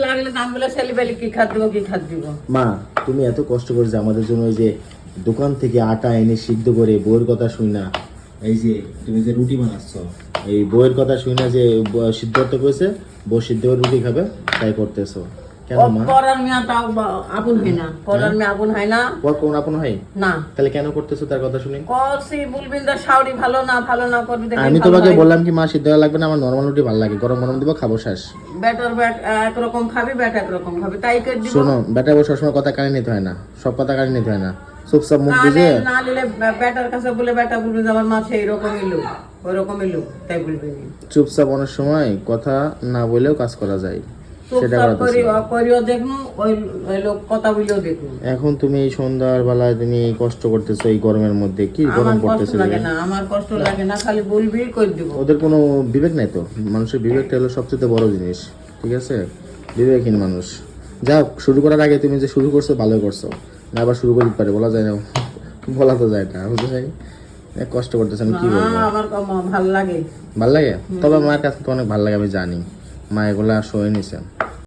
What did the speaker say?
লাগলে দাম বলে ছেলেবেলে কি খাদ দিব কি খাদ দিব। মা তুমি এত কষ্ট করে যে আমাদের জন্য ওই যে দোকান থেকে আটা এনে সিদ্ধ করে বউয়ের কথা শুই না, এই যে তুমি যে রুটি বানাচ্ছ এই বউয়ের কথা শুই না যে সিদ্ধ করতে করেছে, বউ সিদ্ধ করে রুটি খাবে তাই করতেছো কেন মা? পরার মিয়া তাও আপন হয় না, পরার মিয়া আপন হয় না। পর কোন আপন হয় না তাহলে কেন করতেছো তার কথা শুনি? করছি বলবেন তো শাওরি ভালো না ভালো না করবি দেখি। আমি তোমাকে বললাম কি মা সিদ্ধ করা লাগবে না, আমার নরমাল রুটি ভালো লাগে, গরম গরম দিব খাবো শেষ। ব্যাটার একরকম খাবি ব্যাটা একরকম খাবি তাই করে দিব। শোনো বেটা বউ সবসময় কথা কানে নিতে হয় না, সব কথা কানে নিতে হয় না, চুপচাপ মুখ বুঝে। না নিলে ব্যাটার কাছে বলে ব্যাটা বলবে যে আমার মা সেই রকমই লোক ওই রকমই লোক তাই বলবে। চুপচাপ অনেক সময় কথা না বলেও কাজ করা যায়, সেটা করা করিও দেখনু ওই লোক কথা বলেও দেখনু। এখন তুমি এই সন্ধ্যার বেলায় তুমি কষ্ট করতেছো এই গরমের মধ্যে, কি গরম আমার কষ্ট পড়তেছে। লাগে না, আমার কষ্ট লাগে না, খালি বলবি কই দিব। ওদের কোনো বিবেক নাই তো, মানুষের বিবেকটা হলো সবচেয়ে বড় জিনিস, ঠিক আছে? বিবেকহীন মানুষ। যাও শুরু করার আগে তুমি যে শুরু করছো ভালো করছো, না আবার শুরু করতে পারে বলা যায় না, বলা তো যায় না, বুঝতে চাই কষ্ট করতেছেন কি বলবো। আমার ভালো লাগে, ভাল লাগে, তবে মায়ের কাছে তো অনেক ভালো লাগে, আমি জানি মা এগুলা সয়ে নিছে।